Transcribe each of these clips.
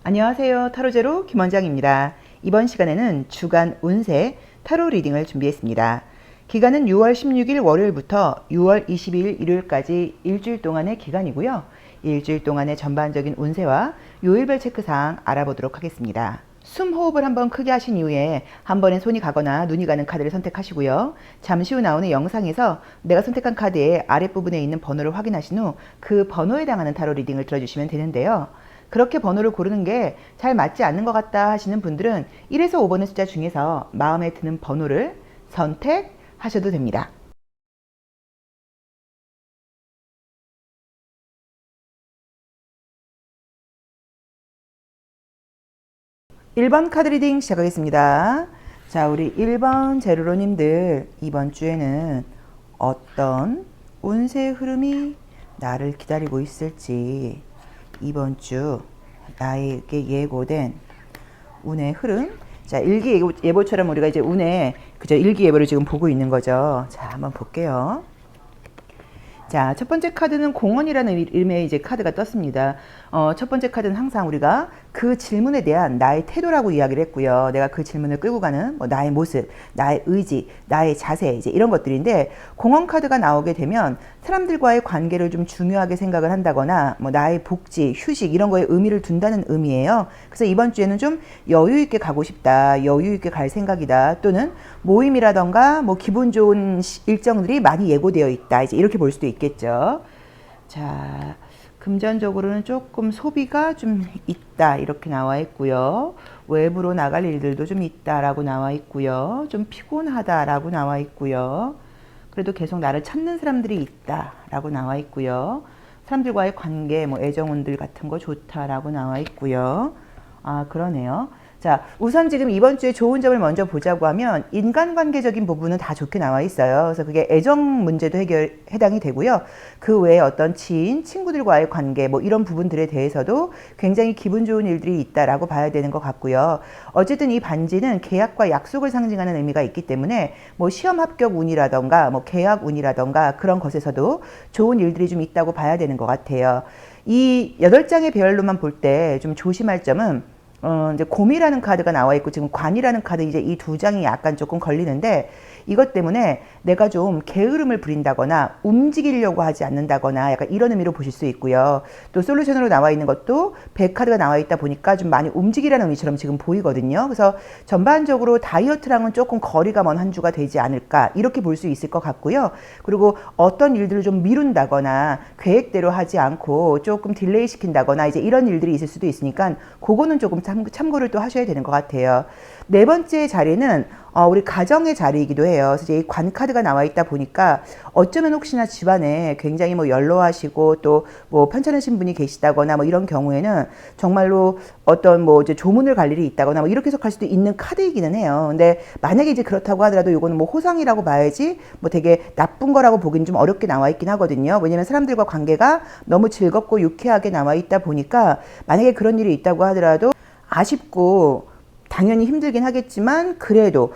안녕하세요. 타로제로 김원장입니다. 이번 시간에는 주간 운세 타로 리딩을 준비했습니다. 기간은 6월 16일 월요일부터 6월 22일 일요일까지 일주일 동안의 기간이고요. 일주일 동안의 전반적인 운세와 요일별 체크사항 알아보도록 하겠습니다. 숨 호흡을 한번 크게 하신 이후에 한 번에 손이 가거나 눈이 가는 카드를 선택하시고요. 잠시 후 나오는 영상에서 내가 선택한 카드의 아랫부분에 있는 번호를 확인하신 후 그 번호에 해당하는 타로 리딩을 들어주시면 되는데요. 그렇게 번호를 고르는 게 잘 맞지 않는 것 같다 하시는 분들은 1에서 5번의 숫자 중에서 마음에 드는 번호를 선택하셔도 됩니다. (1번) 카드 리딩 시작하겠습니다. 자, 우리 1번 제로로님들, 이번 주에는 어떤 운세 흐름이 나를 기다리고 있을지, 이번 주 나에게 예고된 운의 흐름. 자, 일기예보처럼 우리가 이제 운의 일기예보를 지금 보고 있는 거죠. 자, 한번 볼게요. 자, 첫 번째 카드는 공헌이라는 이름의 이제 카드가 떴습니다. 첫 번째 카드는 항상 우리가 그 질문에 대한 나의 태도라고 이야기를 했고요. 내가 그 질문을 끌고 가는 나의 모습, 나의 의지, 나의 자세, 이제 이런 것들인데, 공헌 카드가 나오게 되면 사람들과의 관계를 좀 중요하게 생각을 한다거나, 나의 복지, 휴식, 이런 거에 의미를 둔다는 의미예요. 그래서 이번 주에는 좀 여유 있게 가고 싶다, 여유 있게 갈 생각이다, 또는 모임이라던가 기분 좋은 일정들이 많이 예고되어 있다, 이제 이렇게 볼 수도 있겠죠. 자, 금전적으로는 조금 소비가 좀 있다, 이렇게 나와 있고요. 외부로 나갈 일들도 좀 있다라고 나와 있고요. 좀 피곤하다라고 나와 있고요. 그래도 계속 나를 찾는 사람들이 있다라고 나와 있고요. 사람들과의 관계, 애정운들 같은 거 좋다라고 나와 있고요. 아, 그러네요. 자, 우선 지금 이번 주에 좋은 점을 먼저 보자고 하면 인간관계적인 부분은 다 좋게 나와 있어요. 그래서 그게 애정 문제도 해당이 되고요. 그 외에 어떤 지인, 친구들과의 관계 이런 부분들에 대해서도 굉장히 기분 좋은 일들이 있다라고 봐야 되는 것 같고요. 어쨌든 이 반지는 계약과 약속을 상징하는 의미가 있기 때문에 시험 합격 운이라던가 계약 운이라던가 그런 것에서도 좋은 일들이 좀 있다고 봐야 되는 것 같아요. 이 8장의 배열로만 볼 때 좀 조심할 점은 이제 곰이라는 카드가 나와 있고, 지금 관이라는 카드, 이제 이 두 장이 약간 조금 걸리는데, 이것 때문에 내가 좀 게으름을 부린다거나 움직이려고 하지 않는다거나 약간 이런 의미로 보실 수 있고요. 또 솔루션으로 나와 있는 것도 배 카드가 나와 있다 보니까 좀 많이 움직이라는 의미처럼 지금 보이거든요. 그래서 전반적으로 다이어트랑은 조금 거리가 먼 한 주가 되지 않을까, 이렇게 볼 수 있을 것 같고요. 그리고 어떤 일들을 좀 미룬다거나 계획대로 하지 않고 조금 딜레이 시킨다거나 이제 이런 일들이 있을 수도 있으니까 그거는 조금 참고를 또 하셔야 되는 것 같아요. 네 번째 자리는 우리 가정의 자리이기도 해요. 그래서 이제 이 관 카드가 나와 있다 보니까 어쩌면 혹시나 집안에 굉장히 연로하시고 또 편찮으신 분이 계시다거나 이런 경우에는 정말로 어떤 이제 조문을 갈 일이 있다거나 이렇게 해석할 수도 있는 카드이기는 해요. 근데 만약에 이제 그렇다고 하더라도 이거는 호상이라고 봐야지 되게 나쁜 거라고 보기는 좀 어렵게 나와 있긴 하거든요. 왜냐면 사람들과 관계가 너무 즐겁고 유쾌하게 나와 있다 보니까 만약에 그런 일이 있다고 하더라도 아쉽고 당연히 힘들긴 하겠지만 그래도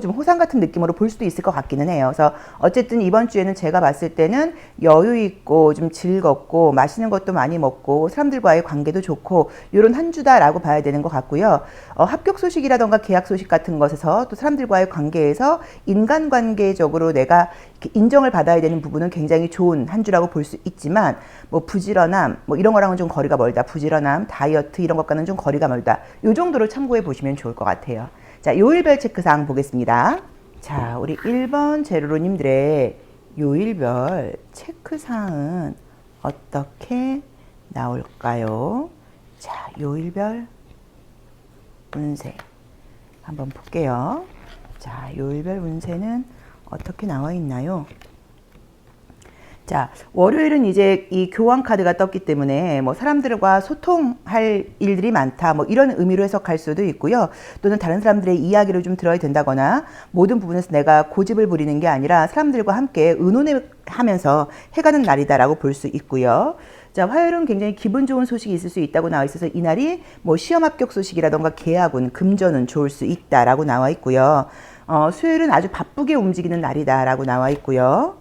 좀 호상 같은 느낌으로 볼 수도 있을 것 같기는 해요. 그래서 어쨌든 이번 주에는 제가 봤을 때는 여유 있고 좀 즐겁고 맛있는 것도 많이 먹고 사람들과의 관계도 좋고 이런 한 주다라고 봐야 되는 것 같고요. 합격 소식이라던가 계약 소식 같은 것에서 또 사람들과의 관계에서 인간관계적으로 내가 인정을 받아야 되는 부분은 굉장히 좋은 한 주라고 볼 수 있지만 부지런함 이런 거랑은 좀 거리가 멀다. 부지런함, 다이어트 이런 것과는 좀 거리가 멀다. 이 정도로 참고해 보시면 좋을 것 같아요. 자, 요일별 체크사항 보겠습니다. 자, 우리 1번 제로로님들의 요일별 체크사항은 어떻게 나올까요? 자, 요일별 운세 한번 볼게요. 자, 요일별 운세는 어떻게 나와 있나요? 자, 월요일은 이제 이 교환 카드가 떴기 때문에 사람들과 소통할 일들이 많다 이런 의미로 해석할 수도 있고요. 또는 다른 사람들의 이야기를 좀 들어야 된다거나 모든 부분에서 내가 고집을 부리는 게 아니라 사람들과 함께 의논하면서 해가는 날이다라고 볼 수 있고요. 자, 화요일은 굉장히 기분 좋은 소식이 있을 수 있다고 나와 있어서 이날이 시험 합격 소식이라던가 계약운, 금전운 좋을 수 있다라고 나와 있고요. 수요일은 아주 바쁘게 움직이는 날이다라고 나와 있고요.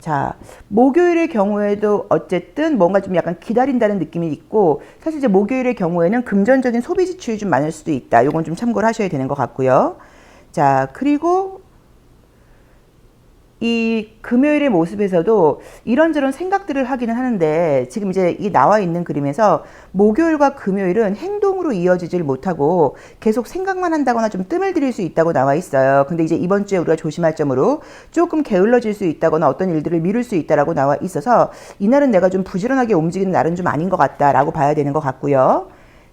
자, 목요일의 경우에도 어쨌든 뭔가 좀 약간 기다린다는 느낌이 있고, 사실 이제 목요일의 경우에는 금전적인 소비 지출이 좀 많을 수도 있다. 요건 좀 참고를 하셔야 되는 것 같고요. 자, 그리고 이 금요일의 모습에서도 이런저런 생각들을 하기는 하는데, 지금 이제 이 나와 있는 그림에서 목요일과 금요일은 행동으로 이어지질 못하고 계속 생각만 한다거나 좀 뜸을 들일 수 있다고 나와 있어요. 근데 이제 이번 주에 우리가 조심할 점으로 조금 게을러질 수 있다거나 어떤 일들을 미룰 수 있다라고 나와 있어서, 이날은 내가 좀 부지런하게 움직이는 날은 좀 아닌 것 같다라고 봐야 되는 것 같고요.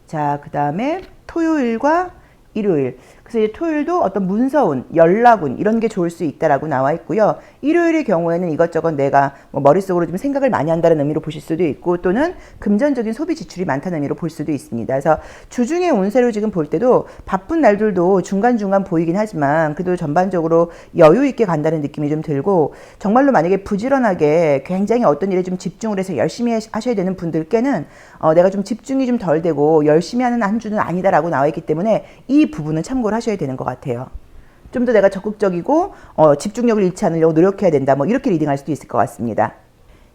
자, 그 다음에 토요일과 일요일. 그래서 이제 토요일도 어떤 문서운, 연락운 이런 게 좋을 수 있다라고 나와 있고요. 일요일의 경우에는 이것저것 내가 뭐 머릿속으로 좀 생각을 많이 한다는 의미로 보실 수도 있고, 또는 금전적인 소비 지출이 많다는 의미로 볼 수도 있습니다. 그래서 주중의 운세로 지금 볼 때도 바쁜 날들도 중간중간 보이긴 하지만 그래도 전반적으로 여유 있게 간다는 느낌이 좀 들고, 정말로 만약에 부지런하게 굉장히 어떤 일에 좀 집중을 해서 열심히 하셔야 되는 분들께는 내가 좀 집중이 좀 덜 되고 열심히 하는 한 주는 아니다라고 나와 있기 때문에 이 부분은 참고를 하셔야 되는 것 같아요. 좀 더 내가 적극적이고 집중력을 잃지 않으려고 노력해야 된다. 뭐 이렇게 리딩할 수도 있을 것 같습니다.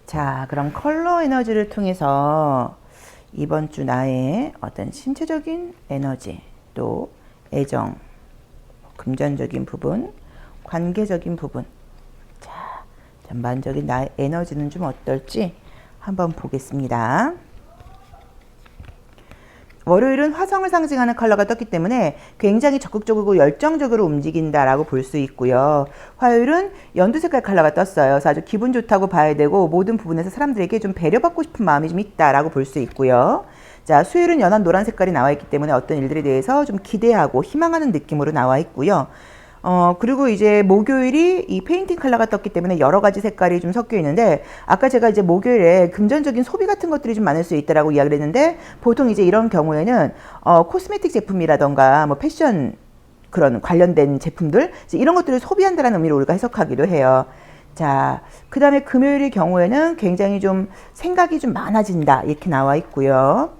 자, 그럼 컬러 에너지를 통해서 이번 주 나의 어떤 신체적인 에너지, 또 애정, 금전적인 부분, 관계적인 부분, 자, 전반적인 나의 에너지는 좀 어떨지 한번 보겠습니다. 월요일은 화성을 상징하는 컬러가 떴기 때문에 굉장히 적극적이고 열정적으로 움직인다라고 볼 수 있고요. 화요일은 연두 색깔 컬러가 떴어요. 그래서 아주 기분 좋다고 봐야 되고, 모든 부분에서 사람들에게 좀 배려받고 싶은 마음이 좀 있다라고 볼 수 있고요. 자, 수요일은 연한 노란 색깔이 나와 있기 때문에 어떤 일들에 대해서 좀 기대하고 희망하는 느낌으로 나와 있고요. 그리고 이제 목요일이 이 페인팅 컬러가 떴기 때문에 여러 가지 색깔이 좀 섞여 있는데, 아까 제가 이제 목요일에 금전적인 소비 같은 것들이 좀 많을 수 있다라고 이야기를 했는데, 보통 이제 이런 경우에는 코스메틱 제품이라던가 뭐 패션 그런 관련된 제품들, 이런 것들을 소비한다는 의미로 우리가 해석하기도 해요. 자, 그 다음에 금요일의 경우에는 굉장히 좀 생각이 좀 많아진다 이렇게 나와 있고요.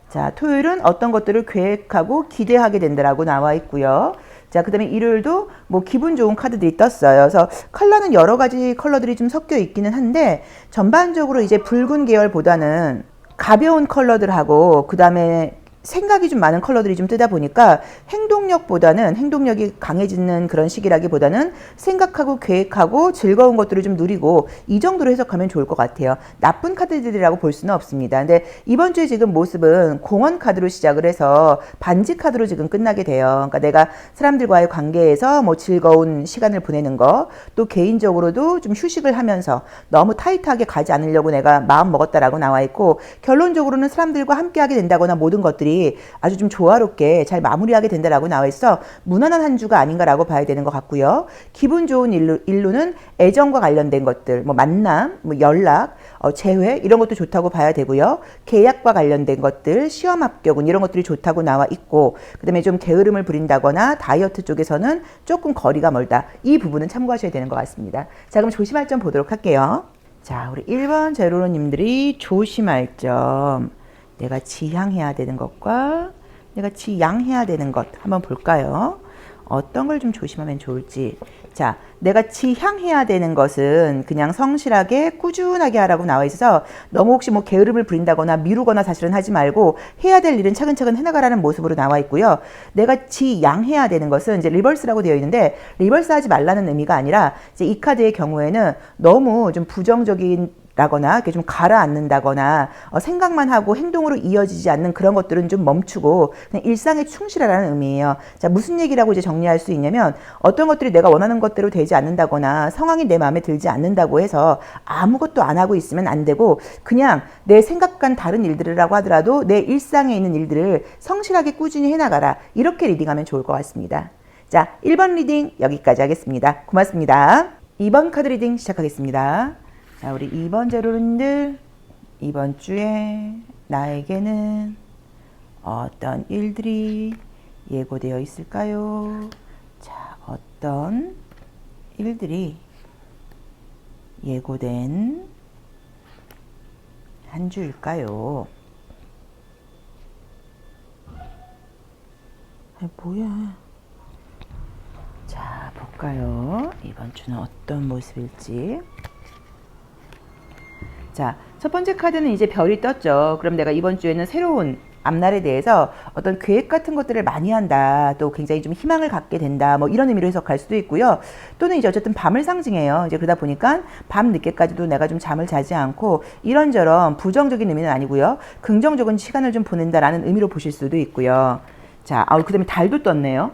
자, 토요일은 어떤 것들을 계획하고 기대하게 된다라고 나와 있고요. 자, 그 다음에 일요일도 뭐 기분 좋은 카드들이 떴어요. 그래서 컬러는 여러 가지 컬러들이 좀 섞여 있기는 한데, 전반적으로 이제 붉은 계열보다는 가벼운 컬러들하고 그 다음에 생각이 좀 많은 컬러들이 좀 뜨다 보니까 행동력이 강해지는 그런 시기라기보다는 생각하고 계획하고 즐거운 것들을 좀 누리고, 이 정도로 해석하면 좋을 것 같아요. 나쁜 카드들이라고 볼 수는 없습니다. 근데 이번 주에 지금 모습은 공원 카드로 시작을 해서 반지 카드로 지금 끝나게 돼요. 그러니까 내가 사람들과의 관계에서 뭐 즐거운 시간을 보내는 거, 또 개인적으로도 좀 휴식을 하면서 너무 타이트하게 가지 않으려고 내가 마음 먹었다라고 나와 있고, 결론적으로는 사람들과 함께 하게 된다거나 모든 것들이 아주 좀 조화롭게 잘 마무리하게 된다라고 나와 있어 무난한 한 주가 아닌가라고 봐야 되는 것 같고요. 기분 좋은 일로는 애정과 관련된 것들, 뭐 만남, 뭐 연락, 재회 이런 것도 좋다고 봐야 되고요. 계약과 관련된 것들, 시험 합격은 이런 것들이 좋다고 나와 있고, 그 다음에 좀 게으름을 부린다거나 다이어트 쪽에서는 조금 거리가 멀다. 이 부분은 참고하셔야 되는 것 같습니다. 자, 그럼 조심할 점 보도록 할게요. 자, 우리 1번 제로로님들이 조심할 점, 내가 지향해야 되는 것과 내가 지양해야 되는 것 한번 볼까요? 어떤 걸 좀 조심하면 좋을지. 자, 내가 지향해야 되는 것은 그냥 성실하게 꾸준하게 하라고 나와 있어서, 너무 혹시 뭐 게으름을 부린다거나 미루거나 사실은 하지 말고 해야 될 일은 차근차근 해나가라는 모습으로 나와 있고요. 내가 지양해야 되는 것은 이제 리버스라고 되어 있는데, 리버스 하지 말라는 의미가 아니라, 이제 이 카드의 경우에는 너무 좀 부정적인 라거나 이렇게 좀 가라앉는다거나 생각만 하고 행동으로 이어지지 않는 그런 것들은 좀 멈추고 그냥 일상에 충실하라는 의미예요. 자, 무슨 얘기라고 이제 정리할 수 있냐면, 어떤 것들이 내가 원하는 것대로 되지 않는다거나 상황이 내 마음에 들지 않는다고 해서 아무것도 안 하고 있으면 안 되고, 그냥 내 생각과는 다른 일들이라고 하더라도 내 일상에 있는 일들을 성실하게 꾸준히 해나가라, 이렇게 리딩하면 좋을 것 같습니다. 자, 1번 리딩 여기까지 하겠습니다. 고맙습니다. 2번 카드 리딩 시작하겠습니다. 자, 우리 2번 제로님들, 이번 주에 나에게는 어떤 일들이 예고되어 있을까요? 자, 어떤 일들이 예고된 한 주일까요? 뭐야? 자, 볼까요? 이번 주는 어떤 모습일지. 자, 첫 번째 카드는 이제 별이 떴죠. 그럼 내가 이번 주에는 새로운 앞날에 대해서 어떤 계획 같은 것들을 많이 한다. 또 굉장히 좀 희망을 갖게 된다. 뭐 이런 의미로 해석할 수도 있고요. 또는 이제 어쨌든 밤을 상징해요. 이제 그러다 보니까 밤 늦게까지도 내가 좀 잠을 자지 않고 이런저런 부정적인 의미는 아니고요. 긍정적인 시간을 좀 보낸다라는 의미로 보실 수도 있고요. 자, 그 다음에 달도 떴네요.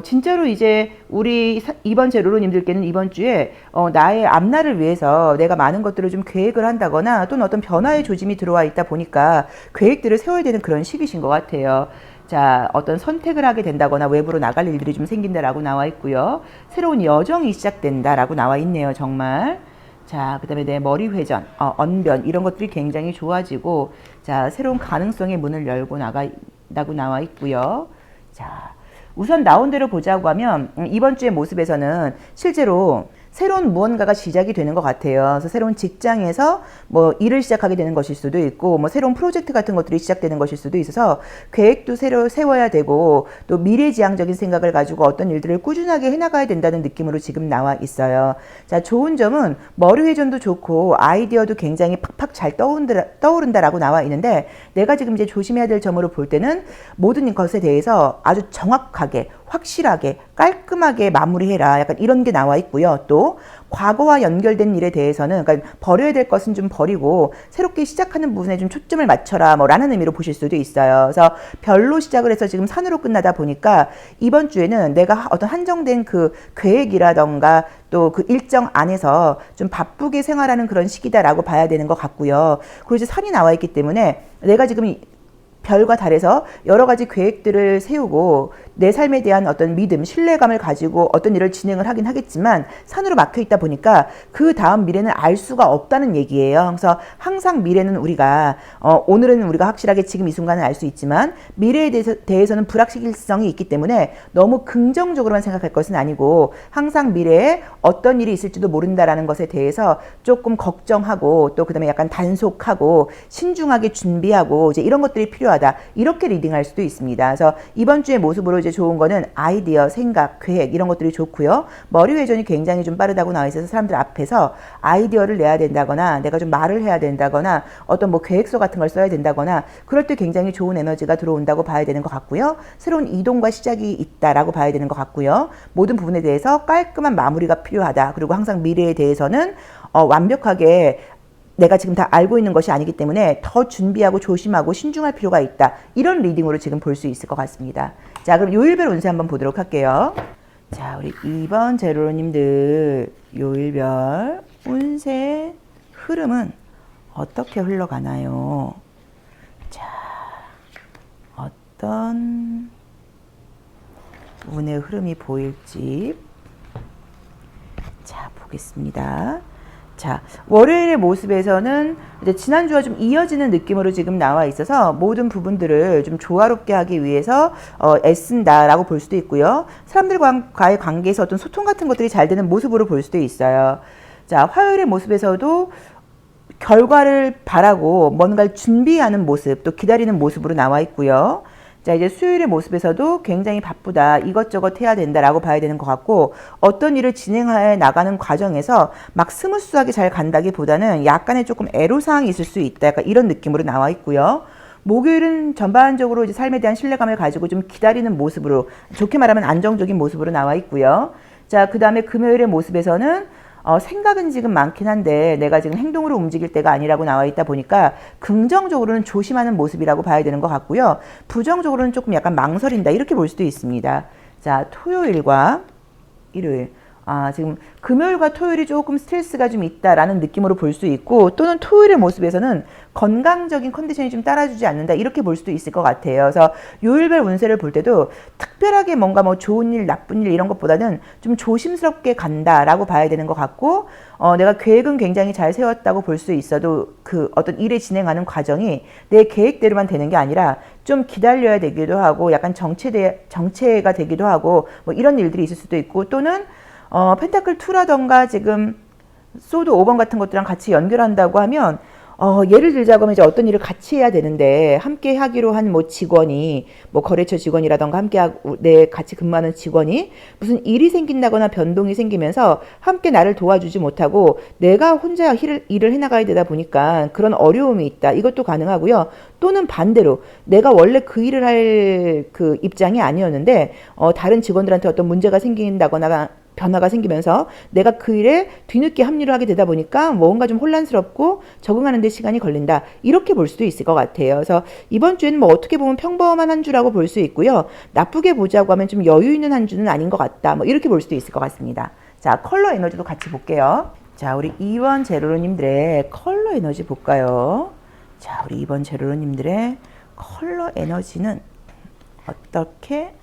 진짜로 이제 우리 이번 제로로님들께는 이번 주에 나의 앞날을 위해서 내가 많은 것들을 좀 계획을 한다거나 또는 어떤 변화의 조짐이 들어와 있다 보니까 계획들을 세워야 되는 그런 시기신 것 같아요. 자, 어떤 선택을 하게 된다거나 외부로 나갈 일들이 좀 생긴다라고 나와 있고요. 새로운 여정이 시작된다라고 나와 있네요, 정말. 자, 그 다음에 내 머리 회전, 언변 이런 것들이 굉장히 좋아지고 자, 새로운 가능성의 문을 열고 나가다고 나와 있고요. 자, 우선 나온 대로 보자고 하면 이번 주의 모습에서는 실제로 새로운 무언가가 시작이 되는 것 같아요. 그래서 새로운 직장에서 뭐 일을 시작하게 되는 것일 수도 있고 뭐 새로운 프로젝트 같은 것들이 시작되는 것일 수도 있어서 계획도 새로 세워야 되고 또 미래지향적인 생각을 가지고 어떤 일들을 꾸준하게 해나가야 된다는 느낌으로 지금 나와 있어요. 자, 좋은 점은 머리 회전도 좋고 아이디어도 굉장히 팍팍 잘 떠오른다라고 나와 있는데 내가 지금 이제 조심해야 될 점으로 볼 때는 모든 것에 대해서 아주 정확하게 확실하게 깔끔하게 마무리해라. 약간 이런 게 나와 있고요. 또 과거와 연결된 일에 대해서는 그러니까 버려야 될 것은 좀 버리고 새롭게 시작하는 부분에 좀 초점을 맞춰라 뭐 라는 의미로 보실 수도 있어요. 그래서 별로 시작을 해서 지금 산으로 끝나다 보니까 이번 주에는 내가 어떤 한정된 그 계획이라던가 또 그 일정 안에서 좀 바쁘게 생활하는 그런 시기다라고 봐야 되는 것 같고요. 그리고 이제 산이 나와 있기 때문에 내가 지금 별과 달에서 여러 가지 계획들을 세우고 내 삶에 대한 어떤 믿음, 신뢰감을 가지고 어떤 일을 진행을 하긴 하겠지만 산으로 막혀 있다 보니까 그 다음 미래는 알 수가 없다는 얘기예요. 그래서 항상 미래는 우리가 오늘은 우리가 확실하게 지금 이 순간은 알 수 있지만 미래에 대해서는 불확실성이 있기 때문에 너무 긍정적으로만 생각할 것은 아니고 항상 미래에 어떤 일이 있을지도 모른다라는 것에 대해서 조금 걱정하고 또 그다음에 약간 단속하고 신중하게 준비하고 이제 이런 것들이 필요하다. 이렇게 리딩할 수도 있습니다. 그래서 이번 주의 모습으로 이제 좋은 거는 아이디어, 생각, 계획 이런 것들이 좋고요. 머리 회전이 굉장히 좀 빠르다고 나와 있어서 사람들 앞에서 아이디어를 내야 된다거나 내가 좀 말을 해야 된다거나 어떤 뭐 계획서 같은 걸 써야 된다거나 그럴 때 굉장히 좋은 에너지가 들어온다고 봐야 되는 것 같고요. 새로운 이동과 시작이 있다라고 봐야 되는 것 같고요. 모든 부분에 대해서 깔끔한 마무리가 필요하다. 그리고 항상 미래에 대해서는 완벽하게 내가 지금 다 알고 있는 것이 아니기 때문에 더 준비하고 조심하고 신중할 필요가 있다. 이런 리딩으로 지금 볼 수 있을 것 같습니다. 자, 그럼 요일별 운세 한번 보도록 할게요. 자, 우리 2번 제로로님들 요일별 운세 흐름은 어떻게 흘러가나요? 자, 어떤 운의 흐름이 보일지 자, 보겠습니다. 자, 월요일의 모습에서는 이제 지난주와 좀 이어지는 느낌으로 지금 나와 있어서 모든 부분들을 좀 조화롭게 하기 위해서 애쓴다라고 볼 수도 있고요. 사람들과의 관계에서 어떤 소통 같은 것들이 잘 되는 모습으로 볼 수도 있어요. 자, 화요일의 모습에서도 결과를 바라고 뭔가를 준비하는 모습, 또 기다리는 모습으로 나와 있고요. 자, 이제 수요일의 모습에서도 굉장히 바쁘다. 이것저것 해야 된다라고 봐야 되는 것 같고 어떤 일을 진행해 나가는 과정에서 막 스무스하게 잘 간다기보다는 약간의 조금 애로사항이 있을 수 있다. 약간 이런 느낌으로 나와 있고요. 목요일은 전반적으로 이제 삶에 대한 신뢰감을 가지고 좀 기다리는 모습으로 좋게 말하면 안정적인 모습으로 나와 있고요. 자, 그 다음에 금요일의 모습에서는 생각은 지금 많긴 한데 내가 지금 행동으로 움직일 때가 아니라고 나와 있다 보니까 긍정적으로는 조심하는 모습이라고 봐야 되는 것 같고요. 부정적으로는 조금 약간 망설인다 이렇게 볼 수도 있습니다. 자, 토요일과 일요일. 지금 금요일과 토요일이 조금 스트레스가 좀 있다라는 느낌으로 볼 수 있고 또는 토요일의 모습에서는 건강적인 컨디션이 좀 따라주지 않는다 이렇게 볼 수도 있을 것 같아요. 그래서 요일별 운세를 볼 때도 특별하게 뭔가 뭐 좋은 일, 나쁜 일 이런 것보다는 좀 조심스럽게 간다라고 봐야 되는 것 같고 내가 계획은 굉장히 잘 세웠다고 볼 수 있어도 그 어떤 일을 진행하는 과정이 내 계획대로만 되는 게 아니라 좀 기다려야 되기도 하고 약간 정체가 되기도 하고 뭐 이런 일들이 있을 수도 있고 또는 펜타클 2라던가 지금 소드 5번 같은 것들이랑 같이 연결한다고 하면 예를 들자고 하면 이제 어떤 일을 같이 해야 되는데 함께 하기로 한 뭐 직원이 뭐 거래처 직원이라던가 함께 하고 내 같이 근무하는 직원이 무슨 일이 생긴다거나 변동이 생기면서 함께 나를 도와주지 못하고 내가 혼자 일을 해나가야 되다 보니까 그런 어려움이 있다. 이것도 가능하고요. 또는 반대로 내가 원래 그 일을 할 그 입장이 아니었는데 다른 직원들한테 어떤 문제가 생긴다거나 변화가 생기면서 내가 그 일에 뒤늦게 합류를 하게 되다 보니까 뭔가 좀 혼란스럽고 적응하는 데 시간이 걸린다. 이렇게 볼 수도 있을 것 같아요. 그래서 이번 주에는 뭐 어떻게 보면 평범한 한 주라고 볼 수 있고요. 나쁘게 보자고 하면 좀 여유 있는 한 주는 아닌 것 같다. 뭐 이렇게 볼 수도 있을 것 같습니다. 자, 컬러 에너지도 같이 볼게요. 자, 우리 2번 제로로님들의 컬러 에너지 볼까요? 자, 우리 2번 제로로님들의 컬러 에너지는 어떻게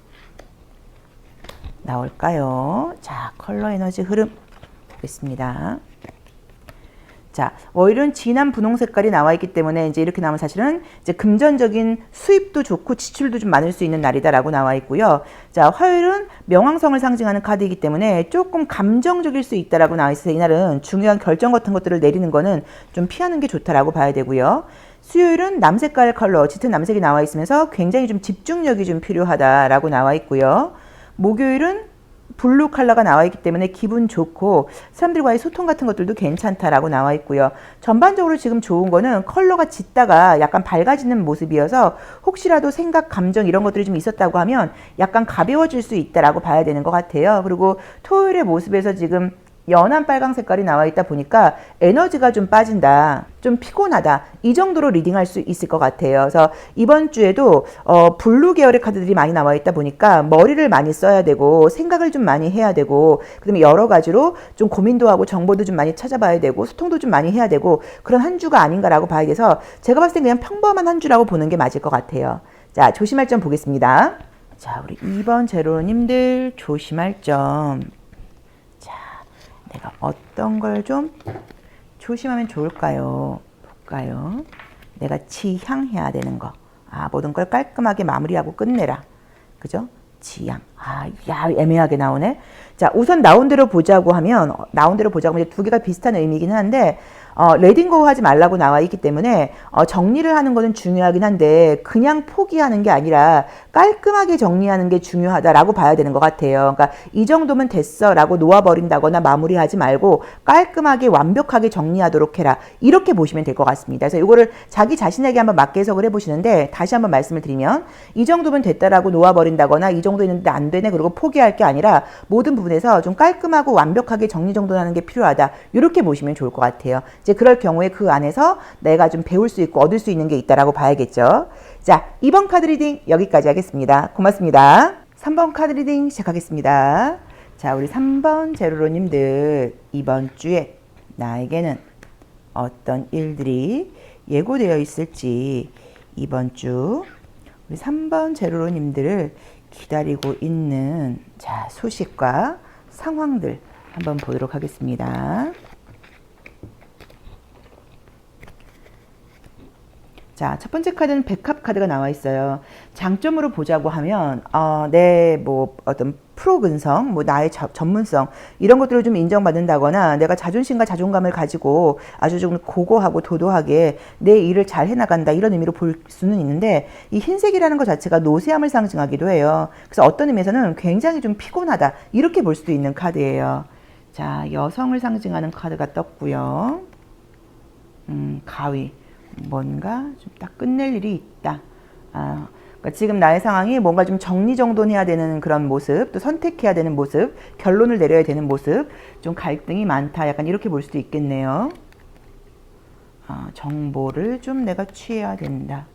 나올까요? 자, 컬러 에너지 흐름 보겠습니다. 자, 이런 진한 분홍 색깔이 나와 있기 때문에 이제 이렇게 나오면 사실은 이제 금전적인 수입도 좋고 지출도 좀 많을 수 있는 날이다라고 나와 있고요. 자, 화요일은 명왕성을 상징하는 카드이기 때문에 조금 감정적일 수 있다라고 나와 있어서 이날은 중요한 결정 같은 것들을 내리는 거는 좀 피하는 게 좋다라고 봐야 되고요. 수요일은 남색깔 컬러, 짙은 남색이 나와 있으면서 굉장히 좀 집중력이 좀 필요하다라고 나와 있고요. 목요일은 블루 컬러가 나와 있기 때문에 기분 좋고 사람들과의 소통 같은 것들도 괜찮다라고 나와 있고요. 전반적으로 지금 좋은 거는 컬러가 짙다가 약간 밝아지는 모습이어서 혹시라도 생각, 감정 이런 것들이 좀 있었다고 하면 약간 가벼워질 수 있다라고 봐야 되는 것 같아요. 그리고 토요일의 모습에서 지금 연한 빨강 색깔이 나와 있다 보니까 에너지가 좀 빠진다, 좀 피곤하다, 이 정도로 리딩할 수 있을 것 같아요. 그래서 이번 주에도 블루 계열의 카드들이 많이 나와 있다 보니까 머리를 많이 써야 되고 생각을 좀 많이 해야 되고 그다음에 여러 가지로 좀 고민도 하고 정보도 좀 많이 찾아봐야 되고 소통도 좀 많이 해야 되고 그런 한 주가 아닌가라고 봐야 돼서 제가 봤을 때 그냥 평범한 한 주라고 보는 게 맞을 것 같아요. 자, 조심할 점 보겠습니다. 자, 우리 2번 제로님들 조심할 점. 내가 어떤 걸 좀 조심하면 좋을까요? 볼까요? 내가 지향해야 되는 거. 모든 걸 깔끔하게 마무리하고 끝내라. 그죠? 지향. 야, 애매하게 나오네. 자, 우선 나온 대로 보자고 하면, 이제 두 개가 비슷한 의미이긴 한데, 레딩고 하지 말라고 나와 있기 때문에 정리를 하는 거는 중요하긴 한데 그냥 포기하는 게 아니라 깔끔하게 정리하는 게 중요하다라고 봐야 되는 것 같아요. 그러니까 이 정도면 됐어 라고 놓아버린다거나 마무리하지 말고 깔끔하게 완벽하게 정리하도록 해라. 이렇게 보시면 될 것 같습니다. 그래서 이거를 자기 자신에게 한번 맞게 해석을 해보시는데 다시 한번 말씀을 드리면 이 정도면 됐다라고 놓아버린다거나 이 정도 있는데 안 되네 그리고 포기할 게 아니라 모든 부분에서 좀 깔끔하고 완벽하게 정리정돈하는 게 필요하다. 이렇게 보시면 좋을 것 같아요. 이제 그럴 경우에 그 안에서 내가 좀 배울 수 있고 얻을 수 있는 게 있다라고 봐야겠죠. 자, 2번 카드 리딩 여기까지 하겠습니다. 고맙습니다. 3번 카드 리딩 시작하겠습니다. 자, 우리 3번 제로로님들 이번 주에 나에게는 어떤 일들이 예고되어 있을지 이번 주 우리 3번 제로로님들을 기다리고 있는 자, 소식과 상황들 한번 보도록 하겠습니다. 자, 첫 번째 카드는 백합 카드가 나와 있어요. 장점으로 보자고 하면 내 뭐 어떤 프로 근성, 뭐 나의 전문성 이런 것들을 좀 인정받는다거나 내가 자존심과 자존감을 가지고 아주 좀 고고하고 도도하게 내 일을 잘 해나간다 이런 의미로 볼 수는 있는데 이 흰색이라는 것 자체가 노쇠함을 상징하기도 해요. 그래서 어떤 의미에서는 굉장히 좀 피곤하다 이렇게 볼 수도 있는 카드예요. 자, 여성을 상징하는 카드가 떴고요. 가위. 뭔가 좀 딱 끝낼 일이 있다. 그러니까 지금 나의 상황이 뭔가 좀 정리정돈해야 되는 그런 모습, 또 선택해야 되는 모습, 결론을 내려야 되는 모습, 좀 갈등이 많다. 약간 이렇게 볼 수도 있겠네요. 정보를 좀 내가 취해야 된다.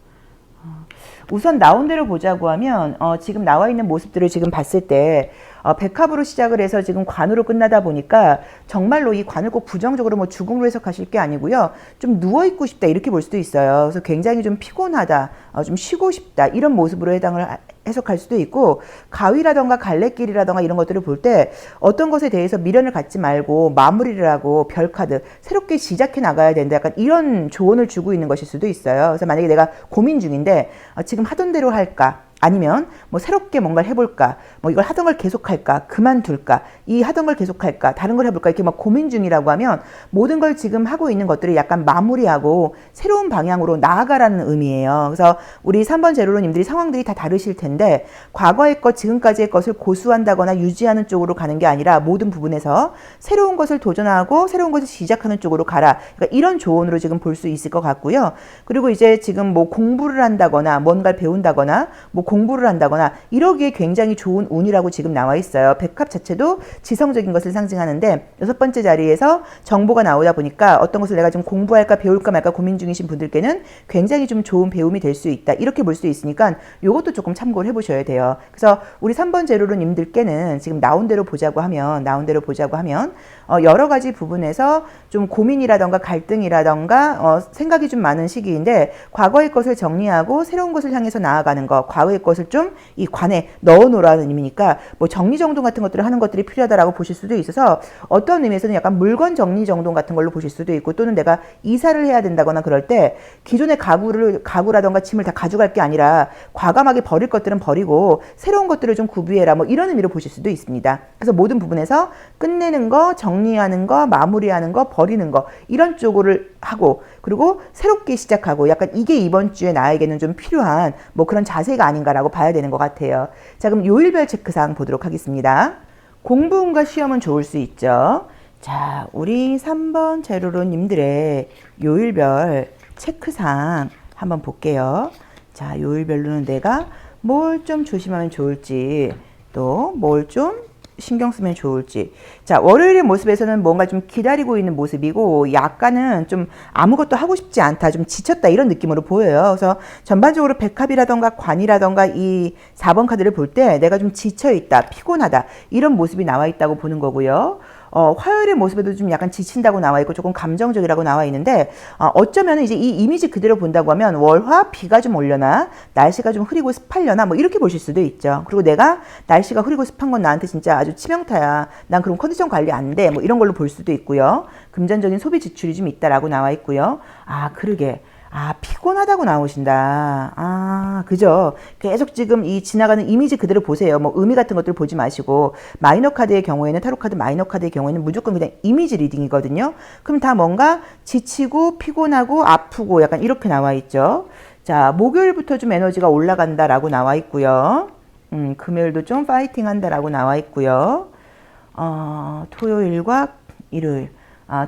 우선 나온 대로 보자고 하면 지금 나와 있는 모습들을 지금 봤을 때 백합으로 시작을 해서 지금 관으로 끝나다 보니까 정말로 이 관을 꼭 부정적으로 뭐 죽음으로 해석하실 게 아니고요. 좀 누워있고 싶다 이렇게 볼 수도 있어요. 그래서 굉장히 좀 피곤하다, 좀 쉬고 싶다 이런 모습으로 해석할 수도 있고 가위라던가 갈래길이라던가 이런 것들을 볼 때 어떤 것에 대해서 미련을 갖지 말고 마무리를 하고 별카드 새롭게 시작해 나가야 된다 약간 이런 조언을 주고 있는 것일 수도 있어요. 그래서 만약에 내가 고민 중인데 지금 하던 대로 할까 아니면 뭐 새롭게 뭔가를 해볼까, 뭐 이걸 하던 걸 계속할까, 그만둘까, 이 하던 걸 계속할까, 다른 걸 해볼까, 이렇게 막 고민 중이라고 하면 모든 걸 지금 하고 있는 것들을 약간 마무리하고 새로운 방향으로 나아가라는 의미예요. 그래서 우리 3번 제로로님들이 상황들이 다 다르실 텐데 과거의 것, 지금까지의 것을 고수한다거나 유지하는 쪽으로 가는 게 아니라 모든 부분에서 새로운 것을 도전하고 새로운 것을 시작하는 쪽으로 가라. 그러니까 이런 조언으로 지금 볼 수 있을 것 같고요. 그리고 이제 지금 뭐 공부를 한다거나 뭔가를 배운다거나 뭐 공부를 한다거나 이러기에 굉장히 좋은 운이라고 지금 나와 있어요. 백합 자체도 지성적인 것을 상징하는데 6번째 자리에서 정보가 나오다 보니까 어떤 것을 내가 좀 공부할까 배울까 말까 고민 중이신 분들께는 굉장히 좀 좋은 배움이 될 수 있다. 이렇게 볼 수 있으니까 이것도 조금 참고를 해보셔야 돼요. 그래서 우리 3번 제로로님들께는 지금 나온 대로 보자고 하면 여러 가지 부분에서 좀 고민이라던가 갈등이라던가 생각이 좀 많은 시기인데 과거의 것을 정리하고 새로운 것을 향해서 나아가는 것, 과거의 것을 좀 이 관에 넣어놓으라는 의미니까 뭐 정리정돈 같은 것들을 하는 것들이 필요하다라고 보실 수도 있어서 어떤 의미에서는 약간 물건 정리정돈 같은 걸로 보실 수도 있고 또는 내가 이사를 해야 된다거나 그럴 때 기존의 가구라던가 짐을 다 가져갈 게 아니라 과감하게 버릴 것들은 버리고 새로운 것들을 좀 구비해라 뭐 이런 의미로 보실 수도 있습니다. 그래서 모든 부분에서 끝내는 거, 정리하는 거, 마무리하는 거, 버리는 거 이런 쪽으로 하고 그리고 새롭게 시작하고 약간 이게 이번 주에 나에게는 좀 필요한 뭐 그런 자세가 아닌가라고 봐야 되는 것 같아요. 자, 그럼 요일별 체크사항 보도록 하겠습니다. 공부운과 시험은 좋을 수 있죠. 자, 우리 3번 제로로님들의 요일별 체크사항 한번 볼게요. 자, 요일별로는 내가 뭘 좀 조심하면 좋을지 또 뭘 좀 신경 쓰면 좋을지. 자, 월요일의 모습에서는 뭔가 좀 기다리고 있는 모습이고 약간은 좀 아무것도 하고 싶지 않다, 좀 지쳤다 이런 느낌으로 보여요. 그래서 전반적으로 백합이라던가 관이라던가 이 4번 카드를 볼 때 내가 좀 지쳐있다, 피곤하다 이런 모습이 나와 있다고 보는 거고요. 화요일의 모습에도 좀 약간 지친다고 나와 있고 조금 감정적이라고 나와 있는데 어쩌면 이제 이 이미지 그대로 본다고 하면 월화 비가 좀 오려나 날씨가 좀 흐리고 습하려나 뭐 이렇게 보실 수도 있죠. 그리고 내가 날씨가 흐리고 습한 건 나한테 진짜 아주 치명타야. 난 그럼 컨디션 관리 안 돼. 뭐 이런 걸로 볼 수도 있고요. 금전적인 소비 지출이 좀 있다라고 나와 있고요. 아, 그러게. 아, 피곤하다고 나오신다. 아, 그죠? 계속 지금 이 지나가는 이미지 그대로 보세요. 뭐 의미 같은 것들 보지 마시고 마이너 카드의 경우에는 타로 카드 마이너 카드의 경우에는 무조건 그냥 이미지 리딩이거든요. 그럼 다 뭔가 지치고 피곤하고 아프고 약간 이렇게 나와 있죠. 자, 목요일부터 좀 에너지가 올라간다라고 나와 있고요. 금요일도 좀 파이팅 한다라고 나와 있고요. 토요일과 일요일.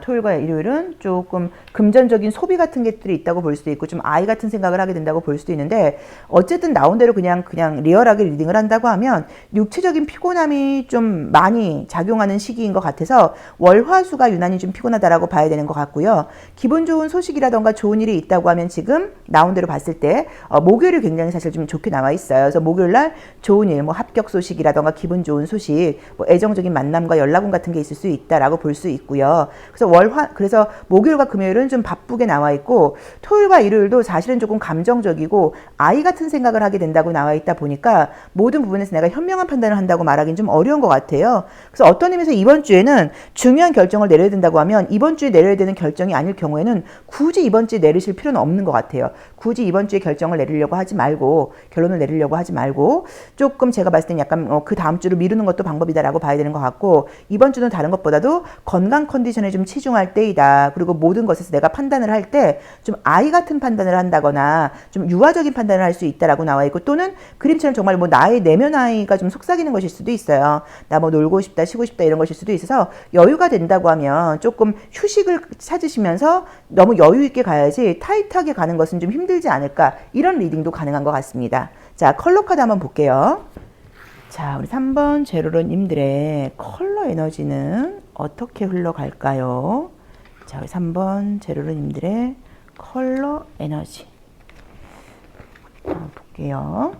토요일과 일요일은 조금 금전적인 소비 같은 것들이 있다고 볼 수도 있고 좀 아이 같은 생각을 하게 된다고 볼 수도 있는데 어쨌든 나온 대로 그냥 리얼하게 리딩을 한다고 하면 육체적인 피곤함이 좀 많이 작용하는 시기인 것 같아서 월화수가 유난히 좀 피곤하다라고 봐야 되는 것 같고요. 기분 좋은 소식이라던가 좋은 일이 있다고 하면 지금 나온 대로 봤을 때 목요일이 굉장히 사실 좀 좋게 나와 있어요. 그래서 목요일날 좋은 일, 뭐 합격 소식이라던가 기분 좋은 소식, 뭐 애정적인 만남과 연락운 같은 게 있을 수 있다라고 볼 수 있고요. 그래서 목요일과 금요일은 좀 바쁘게 나와 있고 토요일과 일요일도 사실은 조금 감정적이고 아이 같은 생각을 하게 된다고 나와 있다 보니까 모든 부분에서 내가 현명한 판단을 한다고 말하기는 좀 어려운 것 같아요. 그래서 어떤 의미에서 이번 주에는 중요한 결정을 내려야 된다고 하면 이번 주에 내려야 되는 결정이 아닐 경우에는 굳이 이번 주에 내리실 필요는 없는 것 같아요. 굳이 이번 주에 결정을 내리려고 하지 말고 결론을 내리려고 하지 말고 조금 제가 봤을 때는 약간 그 다음 주로 미루는 것도 방법이다라고 봐야 되는 것 같고 이번 주는 다른 것보다도 건강 컨디션에 좀 치중할 때이다. 그리고 모든 것에서 내가 판단을 할 때 좀 아이 같은 판단을 한다거나 좀 유아적인 판단을 할 수 있다라고 나와 있고 또는 그림처럼 정말 뭐 나의 내면 아이가 좀 속삭이는 것일 수도 있어요. 나 뭐 놀고 싶다, 쉬고 싶다 이런 것일 수도 있어서 여유가 된다고 하면 조금 휴식을 찾으시면서 너무 여유 있게 가야지 타이트하게 가는 것은 좀 힘들지 않을까 이런 리딩도 가능한 것 같습니다. 자, 컬러 카드 한번 볼게요. 자, 우리 3번 제로로님들의 컬러 에너지는 어떻게 흘러갈까요? 자, 우리 3번 제로로님들의 컬러 에너지 한번 볼게요.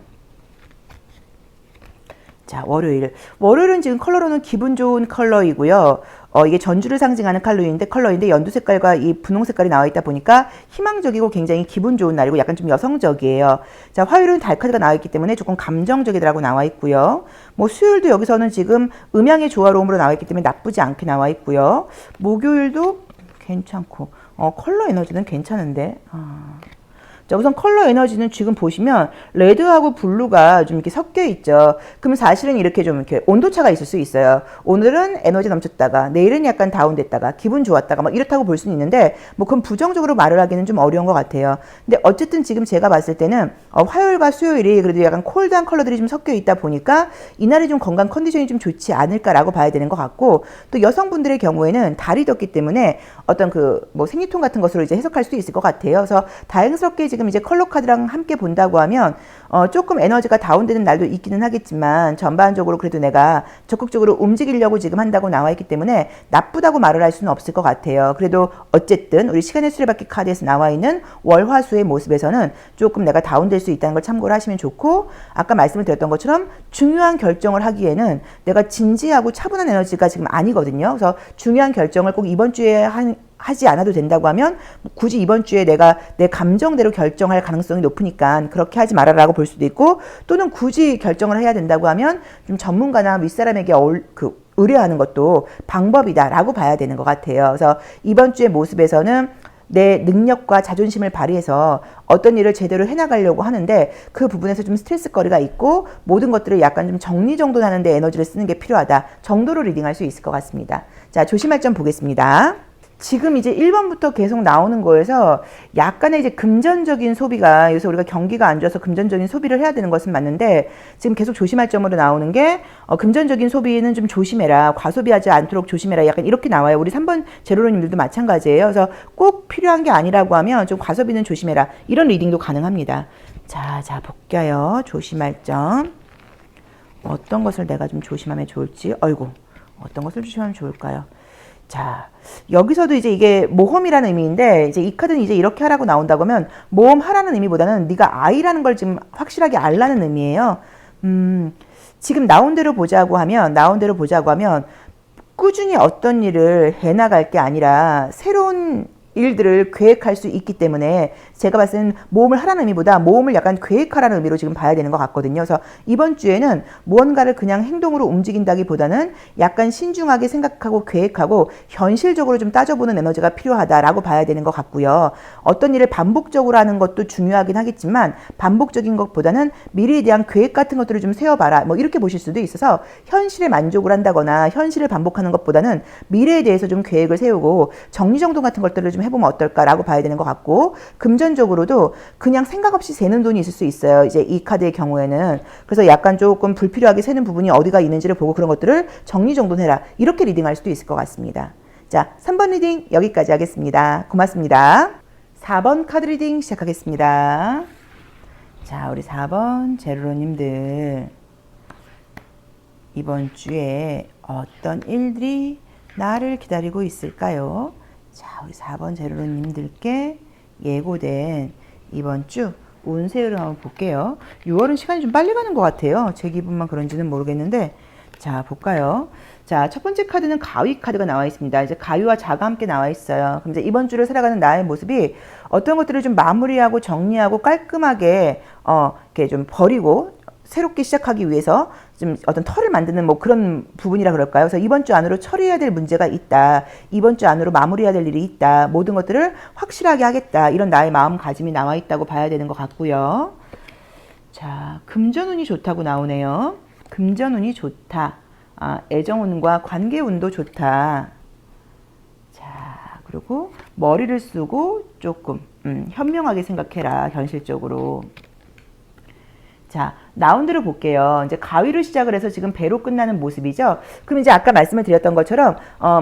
자, 월요일은 지금 컬러로는 기분 좋은 컬러이고요. 이게 전주를 상징하는 컬러인데 연두 색깔과 이 분홍 색깔이 나와 있다 보니까 희망적이고 굉장히 기분 좋은 날이고 약간 좀 여성적이에요. 자, 화요일은 달 카드가 나와 있기 때문에 조금 감정적이라고 나와 있고요. 뭐 수요일도 여기서는 지금 음양의 조화로움으로 나와 있기 때문에 나쁘지 않게 나와 있고요. 목요일도 괜찮고 컬러 에너지는 괜찮은데 자, 우선 컬러 에너지는 지금 보시면 레드하고 블루가 좀 이렇게 섞여 있죠. 그럼 사실은 이렇게 좀 이렇게 온도차가 있을 수 있어요. 오늘은 에너지 넘쳤다가 내일은 약간 다운됐다가 기분 좋았다가 막 이렇다고 볼 수는 있는데 뭐 그건 부정적으로 말을 하기는 좀 어려운 것 같아요. 근데 어쨌든 지금 제가 봤을 때는 화요일과 수요일이 그래도 약간 콜드한 컬러들이 좀 섞여 있다 보니까 이날이 좀 건강 컨디션이 좀 좋지 않을까라고 봐야 되는 것 같고, 또 여성분들의 경우에는 달이 떴기 때문에 어떤 그 뭐 생리통 같은 것으로 이제 해석할 수도 있을 것 같아요. 그래서 다행스럽게 지금 이제 컬러 카드랑 함께 본다고 하면 조금 에너지가 다운되는 날도 있기는 하겠지만 전반적으로 그래도 내가 적극적으로 움직이려고 지금 한다고 나와 있기 때문에 나쁘다고 말을 할 수는 없을 것 같아요. 그래도 어쨌든 우리 시간의 수레바퀴 카드에서 나와 있는 월화수의 모습에서는 조금 내가 다운될 수 있다는 걸 참고를 하시면 좋고, 아까 말씀을 드렸던 것처럼 중요한 결정을 하기에는 내가 진지하고 차분한 에너지가 지금 아니거든요. 그래서 중요한 결정을 꼭 이번 주에 하지 않아도 된다고 하면 굳이 이번 주에 내가 내 감정대로 결정할 가능성이 높으니까 그렇게 하지 말아라고 볼 수도 있고, 또는 굳이 결정을 해야 된다고 하면 좀 전문가나 윗사람에게 의뢰하는 것도 방법이다라고 봐야 되는 것 같아요. 그래서 이번 주의 모습에서는 내 능력과 자존심을 발휘해서 어떤 일을 제대로 해나가려고 하는데 그 부분에서 좀 스트레스거리가 있고 모든 것들을 약간 좀 정리정돈하는 데 에너지를 쓰는 게 필요하다 정도로 리딩할 수 있을 것 같습니다. 자, 조심할 점 보겠습니다. 지금 이제 1번부터 계속 나오는 거에서 약간의 이제 금전적인 소비가, 여기서 우리가 경기가 안 좋아서 금전적인 소비를 해야 되는 것은 맞는데 지금 계속 조심할 점으로 나오는 게 금전적인 소비는 좀 조심해라, 과소비하지 않도록 조심해라, 약간 이렇게 나와요. 우리 3번 제로로님들도 마찬가지예요. 그래서 꼭 필요한 게 아니라고 하면 좀 과소비는 조심해라, 이런 리딩도 가능합니다. 자 볼게요. 조심할 점, 어떤 것을 내가 좀 조심하면 좋을지. 어떤 것을 조심하면 좋을까요? 자, 여기서도 이제 이게 모험이라는 의미인데, 이제 이 카드는 이제 이렇게 하라고 나온다고 하면 모험하라는 의미보다는 네가 아이라는 걸 지금 확실하게 알라는 의미예요. 지금 나온 대로 보자고 하면 꾸준히 어떤 일을 해나갈 게 아니라 새로운 일들을 계획할 수 있기 때문에 제가 봤을 때는 모험을 하라는 의미보다 모험을 약간 계획하라는 의미로 지금 봐야 되는 것 같거든요. 그래서 이번 주에는 무언가를 그냥 행동으로 움직인다기보다는 약간 신중하게 생각하고 계획하고 현실적으로 좀 따져보는 에너지가 필요하다라고 봐야 되는 것 같고요. 어떤 일을 반복적으로 하는 것도 중요하긴 하겠지만 반복적인 것보다는 미래에 대한 계획 같은 것들을 좀 세워봐라, 뭐 이렇게 보실 수도 있어서 현실에 만족을 한다거나 현실을 반복하는 것보다는 미래에 대해서 좀 계획을 세우고 정리정돈 같은 것들을 좀 해보면 어떨까라고 봐야 되는 것 같고, 금전적으로도 그냥 생각 없이 새는 돈이 있을 수 있어요. 이제 이 카드의 경우에는. 그래서 약간 조금 불필요하게 새는 부분이 어디가 있는지를 보고 그런 것들을 정리정돈해라, 이렇게 리딩할 수도 있을 것 같습니다. 자, 3번 리딩 여기까지 하겠습니다. 고맙습니다. 4번 카드 리딩 시작하겠습니다. 자, 우리 4번 제로로님들, 이번 주에 어떤 일들이 나를 기다리고 있을까요? 자, 우리 4번 제로로님들께 예고된 이번 주 운세 흐름 한번 볼게요. 6월은 시간이 좀 빨리 가는 것 같아요. 제 기분만 그런지는 모르겠는데, 자, 볼까요? 자, 첫 번째 카드는 가위 카드가 나와 있습니다. 이제 가위와 자가 함께 나와 있어요. 그럼 이제 이번 주를 살아가는 나의 모습이 어떤 것들을 좀 마무리하고 정리하고 깔끔하게 이렇게 좀 버리고 새롭게 시작하기 위해서 좀 어떤 털을 만드는 뭐 그런 부분이라 그럴까요? 그래서 이번 주 안으로 처리해야 될 문제가 있다, 이번 주 안으로 마무리해야 될 일이 있다, 모든 것들을 확실하게 하겠다, 이런 나의 마음가짐이 나와 있다고 봐야 되는 것 같고요. 자, 금전운이 좋다고 나오네요. 금전운이 좋다. 애정운과 관계운도 좋다. 자, 그리고 머리를 쓰고 조금 현명하게 생각해라, 현실적으로. 자, 나온 대로 볼게요. 이제 가위로 시작을 해서 지금 배로 끝나는 모습이죠. 그럼 이제 아까 말씀을 드렸던 것처럼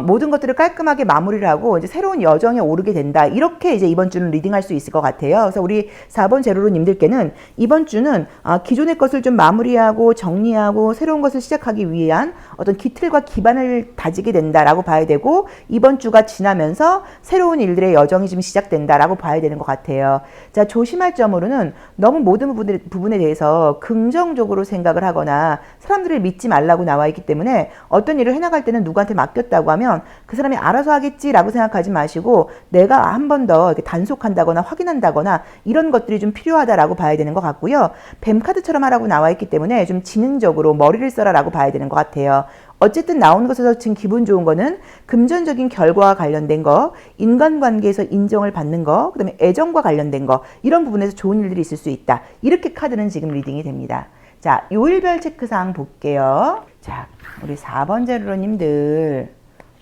모든 것들을 깔끔하게 마무리를 하고 이제 새로운 여정에 오르게 된다, 이렇게 이제 이번 주는 리딩할 수 있을 것 같아요. 그래서 우리 4번 제로로님들께는 이번 주는 기존의 것을 좀 마무리하고 정리하고 새로운 것을 시작하기 위한 어떤 기틀과 기반을 다지게 된다라고 봐야 되고, 이번 주가 지나면서 새로운 일들의 여정이 좀 시작된다라고 봐야 되는 것 같아요. 자, 조심할 점으로는 너무 모든 부분에 대해서 긍정적으로 생각을 하거나 사람들을 믿지 말라고 나와 있기 때문에 어떤 일을 해나갈 때는 누구한테 맡겼다고 하면 그 사람이 알아서 하겠지라고 생각하지 마시고 내가 한 번 더 단속한다거나 확인한다거나 이런 것들이 좀 필요하다라고 봐야 되는 것 같고요. 뱀 카드처럼 하라고 나와 있기 때문에 좀 지능적으로 머리를 써라라고 봐야 되는 것 같아요. 어쨌든 나오는 것에서 지금 기분 좋은 거는 금전적인 결과와 관련된 거, 인간관계에서 인정을 받는 거, 그 다음에 애정과 관련된 거, 이런 부분에서 좋은 일들이 있을 수 있다. 이렇게 카드는 지금 리딩이 됩니다. 자, 요일별 체크사항 볼게요. 자, 우리 4번 제로로님들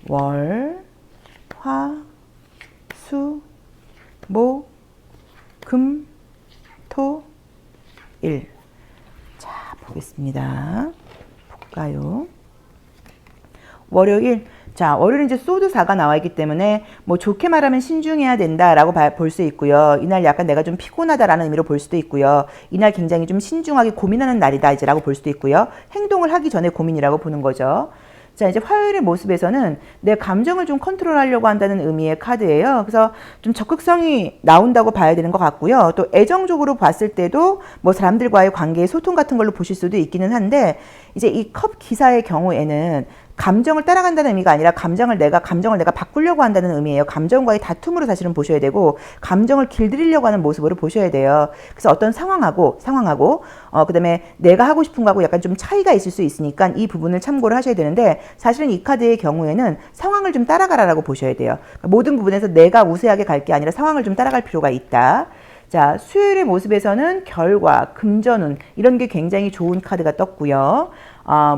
월, 화, 수, 목, 금, 토, 일. 자, 보겠습니다. 볼까요? 월요일. 자, 월요일은 이제 소드 4가 나와 있기 때문에 뭐 좋게 말하면 신중해야 된다라고 볼 수 있고요. 이날 약간 내가 좀 피곤하다라는 의미로 볼 수도 있고요. 이날 굉장히 좀 신중하게 고민하는 날이다 이제라고 볼 수도 있고요. 행동을 하기 전에 고민이라고 보는 거죠. 자, 이제 화요일의 모습에서는 내 감정을 좀 컨트롤하려고 한다는 의미의 카드예요. 그래서 좀 적극성이 나온다고 봐야 되는 것 같고요. 또 애정적으로 봤을 때도 뭐 사람들과의 관계의 소통 같은 걸로 보실 수도 있기는 한데, 이제 이 컵 기사의 경우에는 감정을 따라간다는 의미가 아니라 감정을 내가 바꾸려고 한다는 의미예요. 감정과의 다툼으로 사실은 보셔야 되고, 감정을 길들이려고 하는 모습으로 보셔야 돼요. 그래서 어떤 상황하고 그다음에 내가 하고 싶은 거하고 약간 좀 차이가 있을 수 있으니까 이 부분을 참고를 하셔야 되는데, 사실은 이 카드의 경우에는 상황을 좀 따라가라라고 보셔야 돼요. 그러니까 모든 부분에서 내가 우세하게 갈 게 아니라 상황을 좀 따라갈 필요가 있다. 자, 수요일의 모습에서는 결과, 금전운 이런 게 굉장히 좋은 카드가 떴고요.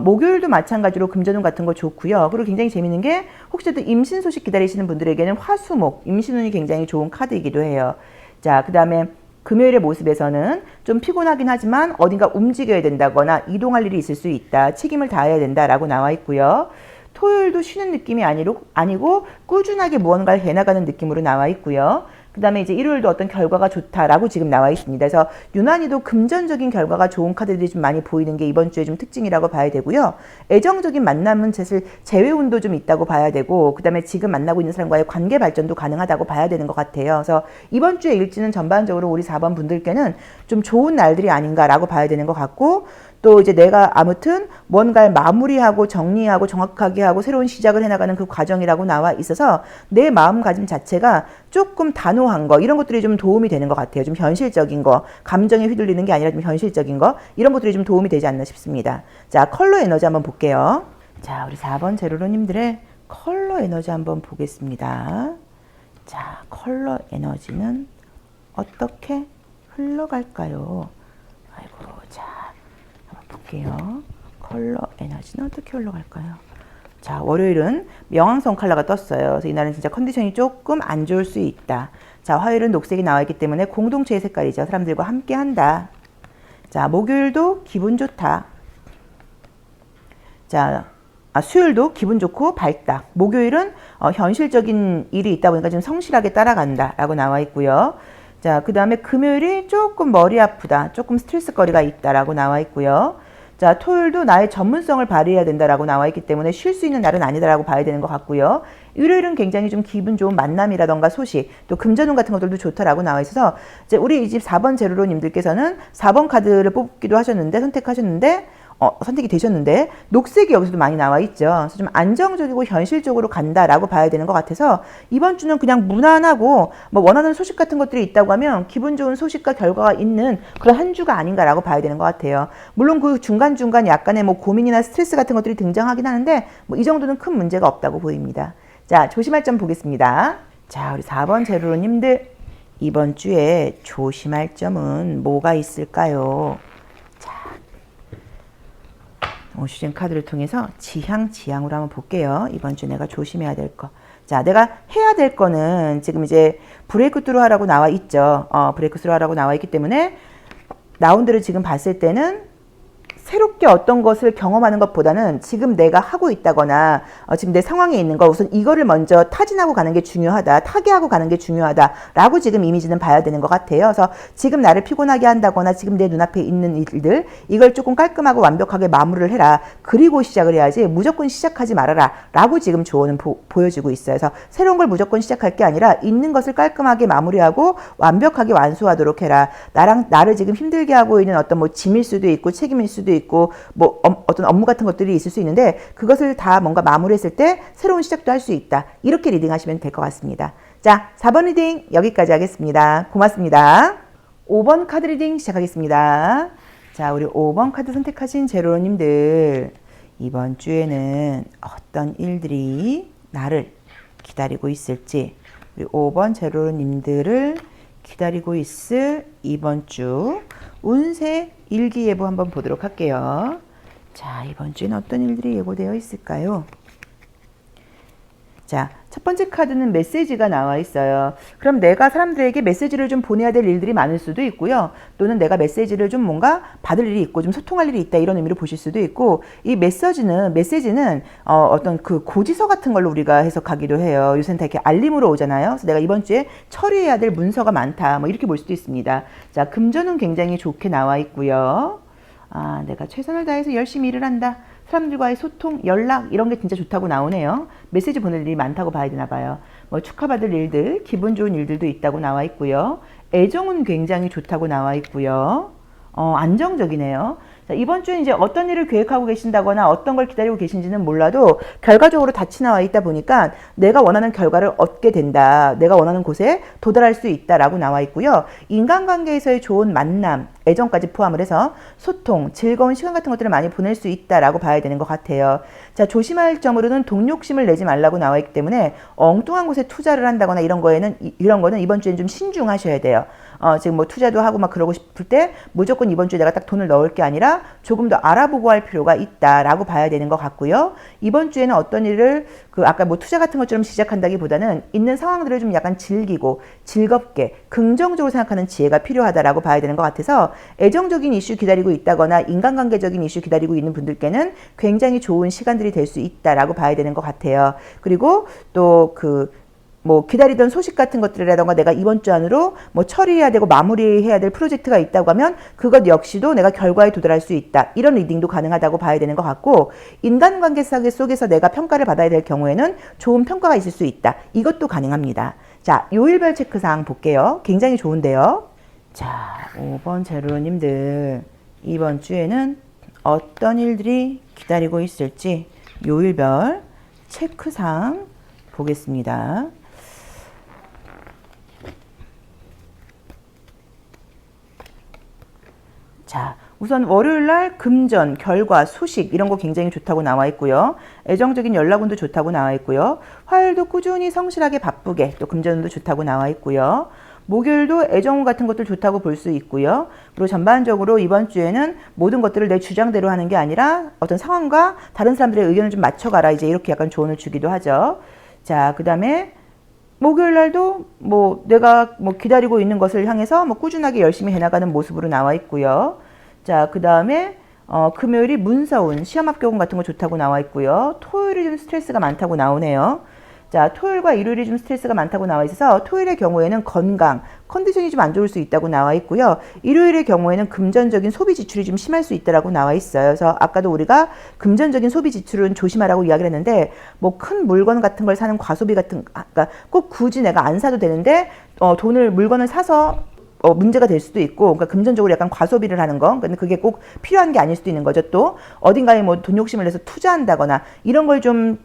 목요일도 마찬가지로 금전운 같은 거 좋고요. 그리고 굉장히 재밌는 게, 혹시라도 임신 소식 기다리시는 분들에게는 화수목, 임신운이 굉장히 좋은 카드이기도 해요. 자, 그 다음에 금요일의 모습에서는 좀 피곤하긴 하지만 어딘가 움직여야 된다거나 이동할 일이 있을 수 있다. 책임을 다해야 된다라고 나와 있고요. 토요일도 쉬는 느낌이 아니고 꾸준하게 무언가를 해나가는 느낌으로 나와 있고요. 그 다음에 이제 일요일도 어떤 결과가 좋다라고 지금 나와 있습니다. 그래서 유난히도 금전적인 결과가 좋은 카드들이 좀 많이 보이는 게 이번 주에 좀 특징이라고 봐야 되고요. 애정적인 만남은 사실 재회운도 좀 있다고 봐야 되고, 그 다음에 지금 만나고 있는 사람과의 관계 발전도 가능하다고 봐야 되는 것 같아요. 그래서 이번 주에 일지는 전반적으로 우리 4번 분들께는 좀 좋은 날들이 아닌가라고 봐야 되는 것 같고, 또 이제 내가 아무튼 뭔가를 마무리하고 정리하고 정확하게 하고 새로운 시작을 해나가는 그 과정이라고 나와 있어서 내 마음가짐 자체가 조금 단호한 거, 이런 것들이 좀 도움이 되는 것 같아요. 좀 현실적인 거, 감정에 휘둘리는 게 아니라 좀 현실적인 거, 이런 것들이 좀 도움이 되지 않나 싶습니다. 자, 컬러 에너지 한번 볼게요. 자, 우리 4번 제로로님들의 컬러 에너지 한번 보겠습니다. 자, 컬러 에너지는 어떻게 흘러갈까요? 아이고, 자, 볼게요. 컬러 에너지는 어떻게 흘러갈까요? 자, 월요일은 명왕성 컬러가 떴어요. 그래서 이날은 진짜 컨디션이 조금 안 좋을 수 있다. 자, 화요일은 녹색이 나와 있기 때문에 공동체의 색깔이죠. 사람들과 함께 한다. 자, 목요일도 기분 좋다. 자, 수요일도 기분 좋고 밝다. 목요일은 현실적인 일이 있다 보니까 좀 성실하게 따라간다 라고 나와 있고요. 자, 그 다음에 금요일이 조금 머리 아프다, 조금 스트레스거리가 있다라고 나와 있고요. 자, 토요일도 나의 전문성을 발휘해야 된다라고 나와 있기 때문에 쉴 수 있는 날은 아니다라고 봐야 되는 것 같고요. 일요일은 굉장히 좀 기분 좋은 만남이라던가 소식, 또 금전운 같은 것들도 좋다라고 나와 있어서, 이제 우리 이 집 4번 제로로님들께서는 4번 카드를 뽑기도 하셨는데, 선택이 되셨는데 녹색이 여기서도 많이 나와 있죠. 그래서 좀 안정적이고 현실적으로 간다라고 봐야 되는 것 같아서, 이번 주는 그냥 무난하고 뭐 원하는 소식 같은 것들이 있다고 하면 기분 좋은 소식과 결과가 있는 그런 한 주가 아닌가라고 봐야 되는 것 같아요. 물론 그 중간중간 약간의 뭐 고민이나 스트레스 같은 것들이 등장하긴 하는데 뭐 이 정도는 큰 문제가 없다고 보입니다. 자, 조심할 점 보겠습니다. 자, 우리 4번 제로로님들 이번 주에 조심할 점은 뭐가 있을까요? 오시즌 카드를 통해서 지향으로 한번 볼게요. 이번 주 내가 조심해야 될 거. 자, 내가 해야 될 거는 지금 이제 브레이크 스루 하라고 나와 있죠. 브레이크 스루 하라고 나와 있기 때문에 라운드를 지금 봤을 때는 새롭게 어떤 것을 경험하는 것보다는 지금 내가 하고 있다거나 지금 내 상황에 있는 거, 우선 이거를 먼저 타진하고 가는 게 중요하다, 타개하고 가는 게 중요하다라고 지금 이미지는 봐야 되는 것 같아요. 그래서 지금 나를 피곤하게 한다거나 지금 내 눈앞에 있는 일들, 이걸 조금 깔끔하고 완벽하게 마무리를 해라, 그리고 시작을 해야지 무조건 시작하지 말아라 라고 지금 조언은 보여지고 있어요. 그래서 새로운 걸 무조건 시작할 게 아니라 있는 것을 깔끔하게 마무리하고 완벽하게 완수하도록 해라. 나를 지금 힘들게 하고 있는 어떤 뭐 짐일 수도 있고 책임일 수도 있고 뭐 어떤 업무 같은 것들이 있을 수 있는데, 그것을 다 뭔가 마무리했을 때 새로운 시작도 할 수 있다. 이렇게 리딩하시면 될 것 같습니다. 자, 4번 리딩 여기까지 하겠습니다. 고맙습니다. 5번 카드 리딩 시작하겠습니다. 자, 우리 5번 카드 선택하신 제로로님들 이번 주에는 어떤 일들이 나를 기다리고 있을지, 우리 5번 제로님들을 기다리고 있을 이번 주 운세 일기예보 한번 보도록 할게요. 자, 이번 주에는 어떤 일들이 예고되어 있을까요? 자, 첫 번째 카드는 메시지가 나와 있어요. 그럼 내가 사람들에게 메시지를 좀 보내야 될 일들이 많을 수도 있고요. 또는 내가 메시지를 좀 뭔가 받을 일이 있고 좀 소통할 일이 있다, 이런 의미로 보실 수도 있고, 이 메시지는 어떤 그 고지서 같은 걸로 우리가 해석하기도 해요. 요새는 다 이렇게 알림으로 오잖아요. 그래서 내가 이번 주에 처리해야 될 문서가 많다, 뭐 이렇게 볼 수도 있습니다. 자, 금전은 굉장히 좋게 나와 있고요. 아, 내가 최선을 다해서 열심히 일을 한다. 사람들과의 소통, 연락, 이런 게 진짜 좋다고 나오네요. 메시지 보낼 일이 많다고 봐야 되나 봐요. 뭐 축하받을 일들, 기분 좋은 일들도 있다고 나와 있고요. 애정은 굉장히 좋다고 나와 있고요. 안정적이네요. 자, 이번 주에 이제 어떤 일을 계획하고 계신다거나 어떤 걸 기다리고 계신지는 몰라도 결과적으로 닫히 나와 있다 보니까 내가 원하는 결과를 얻게 된다. 내가 원하는 곳에 도달할 수 있다라고 나와 있고요. 인간관계에서의 좋은 만남, 애정까지 포함을 해서 소통, 즐거운 시간 같은 것들을 많이 보낼 수 있다라고 봐야 되는 것 같아요. 자, 조심할 점으로는 돈욕심을 내지 말라고 나와 있기 때문에 엉뚱한 곳에 투자를 한다거나 이런 거는 이번 주에는 좀 신중하셔야 돼요. 지금 뭐 투자도 하고 막 그러고 싶을 때 무조건 이번 주에 내가 딱 돈을 넣을 게 아니라 조금 더 알아보고 할 필요가 있다라고 봐야 되는 것 같고요. 이번 주에는 어떤 일을 아까 뭐 투자 같은 것처럼 시작한다기보다는 있는 상황들을 좀 약간 즐기고 즐겁게 긍정적으로 생각하는 지혜가 필요하다라고 봐야 되는 것 같아서, 애정적인 이슈 기다리고 있다거나 인간관계적인 이슈 기다리고 있는 분들께는 굉장히 좋은 시간들이 될 수 있다라고 봐야 되는 것 같아요. 그리고 또 뭐 기다리던 소식 같은 것들이라던가 내가 이번 주 안으로 뭐 처리해야 되고 마무리해야 될 프로젝트가 있다고 하면 그것 역시도 내가 결과에 도달할 수 있다. 이런 리딩도 가능하다고 봐야 되는 것 같고, 인간관계 속에서 내가 평가를 받아야 될 경우에는 좋은 평가가 있을 수 있다. 이것도 가능합니다. 자, 요일별 체크사항 볼게요. 굉장히 좋은데요. 자, 5번 제로님들 이번 주에는 어떤 일들이 기다리고 있을지 요일별 체크사항 보겠습니다. 자, 우선 월요일날 금전, 결과, 소식 이런 거 굉장히 좋다고 나와 있고요. 애정적인 연락운도 좋다고 나와 있고요. 화요일도 꾸준히 성실하게 바쁘게, 또 금전운도 좋다고 나와 있고요. 목요일도 애정운 같은 것들 좋다고 볼 수 있고요. 그리고 전반적으로 이번 주에는 모든 것들을 내 주장대로 하는 게 아니라 어떤 상황과 다른 사람들의 의견을 좀 맞춰가라, 이제 이렇게 약간 조언을 주기도 하죠. 자, 그 다음에 목요일 날도 뭐 내가 뭐 기다리고 있는 것을 향해서 뭐 꾸준하게 열심히 해나가는 모습으로 나와 있고요. 자, 그 다음에 금요일이 문서운, 시험 합격운 같은 거 좋다고 나와 있고요. 토요일이 좀 스트레스가 많다고 나오네요. 자, 토요일과 일요일이 좀 스트레스가 많다고 나와 있어서 토요일의 경우에는 건강, 컨디션이 좀 안 좋을 수 있다고 나와 있고요. 일요일의 경우에는 금전적인 소비 지출이 좀 심할 수 있다라고 나와 있어요. 그래서 아까도 우리가 금전적인 소비 지출은 조심하라고 이야기를 했는데, 뭐 큰 물건 같은 걸 사는 과소비 같은, 그러니까 꼭 굳이 내가 안 사도 되는데 물건을 사서 문제가 될 수도 있고, 그러니까 금전적으로 약간 과소비를 하는 거, 근데 그게 꼭 필요한 게 아닐 수도 있는 거죠. 또 어딘가에 뭐 돈 욕심을 내서 투자한다거나 이런 걸 좀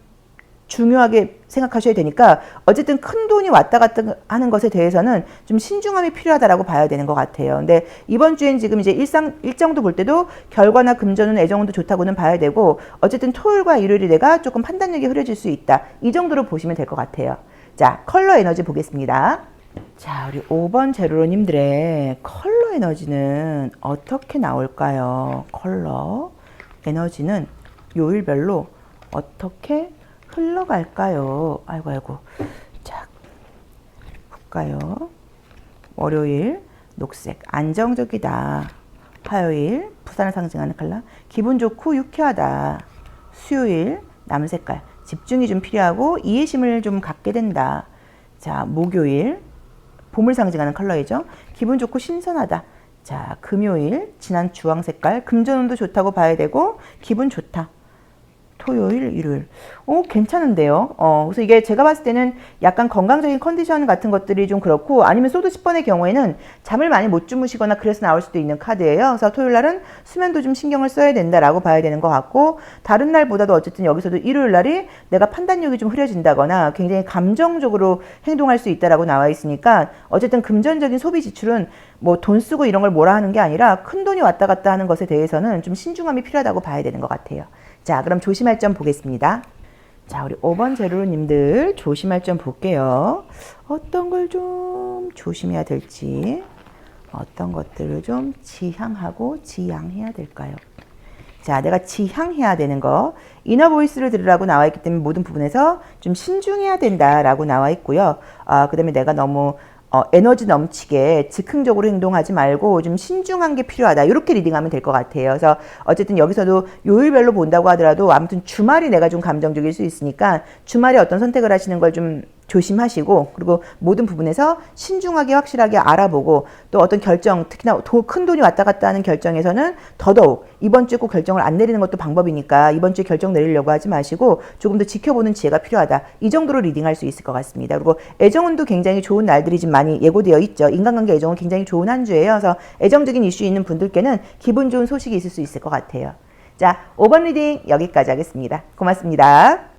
중요하게 생각하셔야 되니까, 어쨌든 큰 돈이 왔다 갔다 하는 것에 대해서는 좀 신중함이 필요하다라고 봐야 되는 것 같아요. 근데 이번 주엔 지금 이제 일정도 볼 때도 결과나 금전은 애정운도 좋다고는 봐야 되고, 어쨌든 토요일과 일요일이 내가 조금 판단력이 흐려질 수 있다. 이 정도로 보시면 될 것 같아요. 자, 컬러 에너지 보겠습니다. 자, 우리 5번 제로님들의 컬러 에너지는 어떻게 나올까요? 컬러 에너지는 요일별로 어떻게 흘러갈까요? 아이고. 자, 볼까요? 월요일 녹색, 안정적이다. 화요일 부산을 상징하는 컬러, 기분 좋고 유쾌하다. 수요일 남색깔, 집중이 좀 필요하고 이해심을 좀 갖게 된다. 자, 목요일 봄을 상징하는 컬러이죠. 기분 좋고 신선하다. 자, 금요일 진한 주황색깔, 금전운도 좋다고 봐야 되고 기분 좋다. 토요일, 일요일. 괜찮은데요. 그래서 이게 제가 봤을 때는 약간 건강적인 컨디션 같은 것들이 좀 그렇고, 아니면 소드 10번의 경우에는 잠을 많이 못 주무시거나 그래서 나올 수도 있는 카드예요. 그래서 토요일 날은 수면도 좀 신경을 써야 된다라고 봐야 되는 것 같고, 다른 날보다도 어쨌든 여기서도 일요일 날이 내가 판단력이 좀 흐려진다거나 굉장히 감정적으로 행동할 수 있다라고 나와 있으니까, 어쨌든 금전적인 소비 지출은 뭐 돈 쓰고 이런 걸 뭐라 하는 게 아니라 큰 돈이 왔다 갔다 하는 것에 대해서는 좀 신중함이 필요하다고 봐야 되는 것 같아요. 자, 그럼 조심할 점 보겠습니다. 자, 우리 5번 제로님들 조심할 점 볼게요. 어떤 걸 좀 조심해야 될지, 어떤 것들을 좀 지향하고 지양해야 될까요? 자, 내가 지향해야 되는 거, 이너 보이스를 들으라고 나와 있기 때문에 모든 부분에서 좀 신중해야 된다라고 나와 있고요. 그 다음에 내가 너무 에너지 넘치게 즉흥적으로 행동하지 말고 좀 신중한 게 필요하다. 이렇게 리딩하면 될 것 같아요. 그래서 어쨌든 여기서도 요일별로 본다고 하더라도 아무튼 주말이 내가 좀 감정적일 수 있으니까 주말에 어떤 선택을 하시는 걸 좀 조심하시고, 그리고 모든 부분에서 신중하게 확실하게 알아보고, 또 어떤 결정, 특히나 큰 돈이 왔다 갔다 하는 결정에서는 더더욱 이번 주에 꼭 결정을 안 내리는 것도 방법이니까 이번 주에 결정 내리려고 하지 마시고 조금 더 지켜보는 지혜가 필요하다. 이 정도로 리딩할 수 있을 것 같습니다. 그리고 애정운도 굉장히 좋은 날들이 지금 많이 예고되어 있죠. 인간관계 애정은 굉장히 좋은 한 주예요. 그래서 애정적인 이슈 있는 분들께는 기분 좋은 소식이 있을 수 있을 것 같아요. 자, 5번 리딩 여기까지 하겠습니다. 고맙습니다.